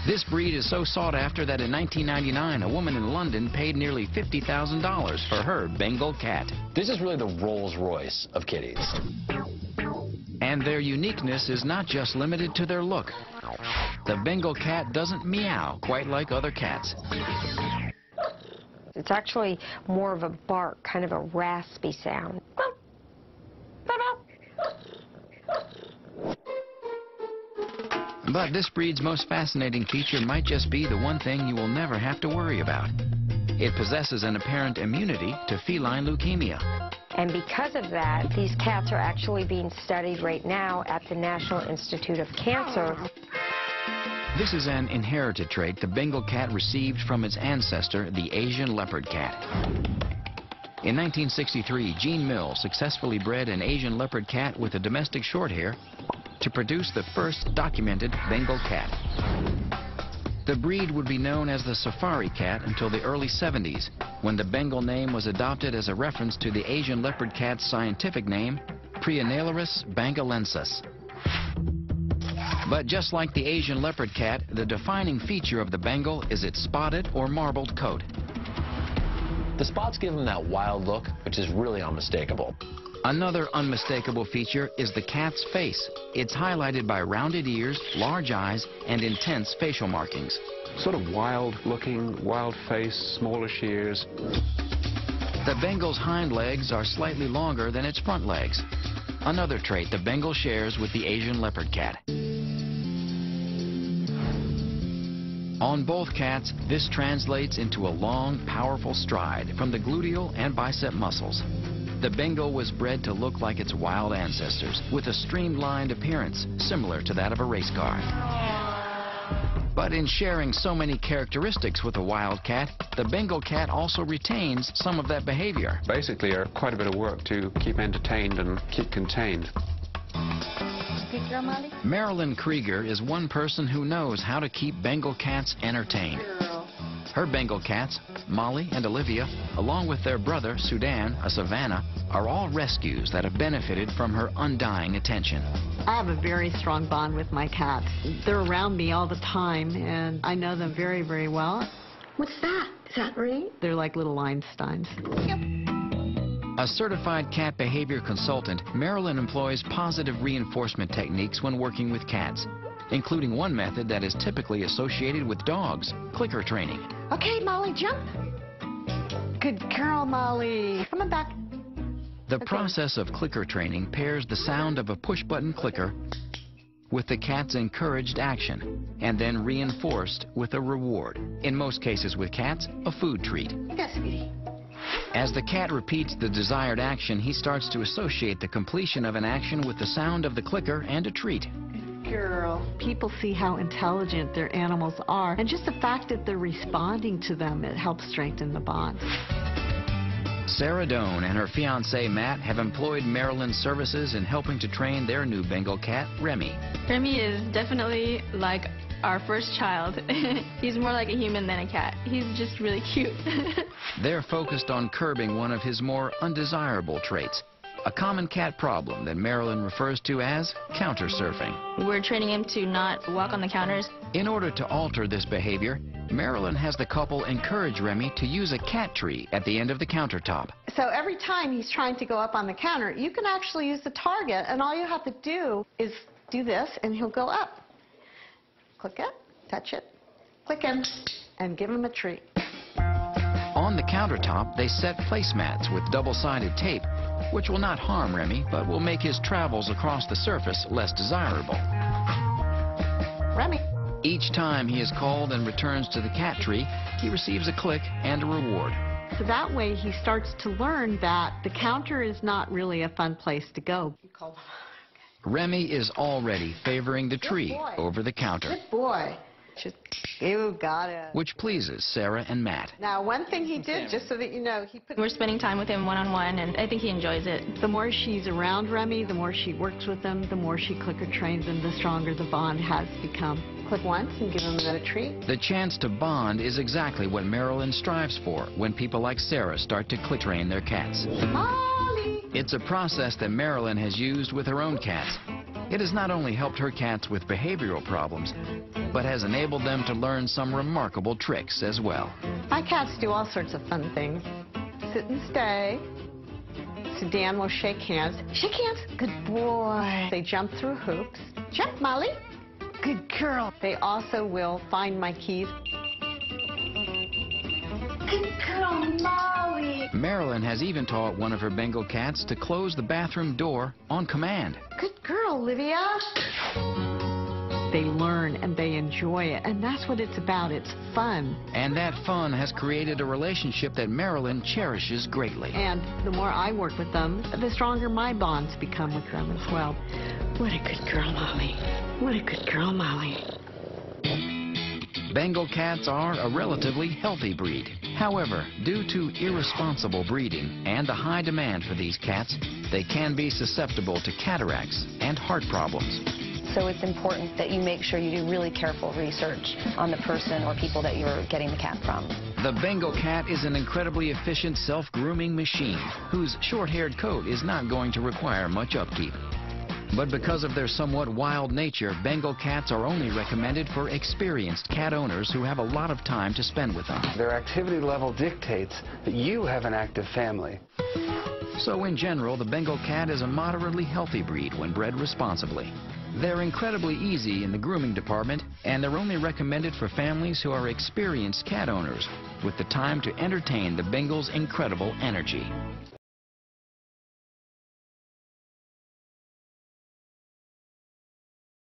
This breed is so sought after that in 1999, a woman in London paid nearly $50,000 for her Bengal cat. This is really the Rolls-Royce of kitties. And their uniqueness is not just limited to their look. The Bengal cat doesn't meow quite like other cats. It's actually more of a bark, kind of a raspy sound. But this breed's most fascinating feature might just be the one thing you will never have to worry about. It possesses an apparent immunity to feline leukemia. And because of that, these cats are actually being studied right now at the National Institute of Cancer. This is an inherited trait the Bengal cat received from its ancestor, the Asian leopard cat. In 1963, Gene Mills successfully bred an Asian leopard cat with a domestic shorthair to produce the first documented Bengal cat. The breed would be known as the safari cat until the early 70s, when the Bengal name was adopted as a reference to the Asian leopard cat's scientific name, Prionelurus bengalensis. But just like the Asian leopard cat, the defining feature of the Bengal is its spotted or marbled coat. The spots give them that wild look, which is really unmistakable. Another unmistakable feature is the cat's face. It's highlighted by rounded ears, large eyes, and intense facial markings. Sort of wild-looking, wild face, smallish ears. The Bengal's hind legs are slightly longer than its front legs. Another trait the Bengal shares with the Asian leopard cat. On both cats, this translates into a long, powerful stride from the gluteal and bicep muscles. The Bengal was bred to look like its wild ancestors, with a streamlined appearance similar to that of a race car. But in sharing so many characteristics with a wild cat, the Bengal cat also retains some of that behavior. Basically, quite a bit of work to keep entertained and keep contained. Marilyn Krieger is one person who knows how to keep Bengal cats entertained. Her Bengal cats, Molly and Olivia, along with their brother, Sudan, a Savannah, are all rescues that have benefited from her undying attention. I have a very strong bond with my cats. They're around me all the time, and I know them very, very well. What's that? Is that rain? They're like little Einsteins. A certified cat behavior consultant, Marilyn employs positive reinforcement techniques when working with cats, including one method that is typically associated with dogs, clicker training. Okay, Molly, jump. Good girl, Molly. Come on back. The process of clicker training pairs the sound of a push-button clicker with the cat's encouraged action, and then reinforced with a reward. In most cases with cats, a food treat. Yes, sweetie. As the cat repeats the desired action, he starts to associate the completion of an action with the sound of the clicker and a treat. Girl. People see how intelligent their animals are, and just the fact that they're responding to them, it helps strengthen the bond. Sarah Doan and her fiancé Matt have employed Marilyn's services in helping to train their new Bengal cat, Remy. Remy is definitely like our first child. He's more like a human than a cat. He's just really cute. They're focused on curbing one of his more undesirable traits, a common cat problem that Marilyn refers to as counter surfing. We're training him to not walk on the counters. In order to alter this behavior, Marilyn has the couple encourage Remy to use a cat tree at the end of the countertop. So every time he's trying to go up on the counter, you can actually use the target, and all you have to do is do this, and he'll go up. Click it, touch it, click him, and give him a treat. On the countertop, they set placemats with double-sided tape, which will not harm Remy, but will make his travels across the surface less desirable. Remy. Each time he is called and returns to the cat tree, he receives a click and a reward. So that way he starts to learn that the counter is not really a fun place to go. Remy is already favoring the tree over the counter. Good boy. You got it. Which pleases Sarah and Matt. Now, one thing he did, just so that you know, We're spending time with him one-on-one, and I think he enjoys it. The more she's around Remy, the more she works with him, the more she clicker trains him, the stronger the bond has become. Click once and give him another treat. The chance to bond is exactly what Marilyn strives for when people like Sarah start to click train their cats. Molly! It's a process that Marilyn has used with her own cats. It has not only helped her cats with behavioral problems, but has enabled them to learn some remarkable tricks as well. My cats do all sorts of fun things. Sit and stay. Sudan will shake hands. Shake hands. Good boy. They jump through hoops. Jump, Molly. Good girl. They also will find my keys. Good girl, Molly. Marilyn has even taught one of her Bengal cats to close the bathroom door on command. Good girl, Olivia. They learn and they enjoy it, and that's what it's about. It's fun. And that fun has created a relationship that Marilyn cherishes greatly. And the more I work with them, the stronger my bonds become with them as well. What a good girl, Molly. What a good girl, Molly. Bengal cats are a relatively healthy breed. However, due to irresponsible breeding and the high demand for these cats, they can be susceptible to cataracts and heart problems. So it's important that you make sure you do really careful research on the person or people that you're getting the cat from. The Bengal cat is an incredibly efficient self-grooming machine whose short-haired coat is not going to require much upkeep. But because of their somewhat wild nature, Bengal cats are only recommended for experienced cat owners who have a lot of time to spend with them. Their activity level dictates that you have an active family. So in general, the Bengal cat is a moderately healthy breed when bred responsibly. They're incredibly easy in the grooming department, and they're only recommended for families who are experienced cat owners with the time to entertain the Bengal's incredible energy.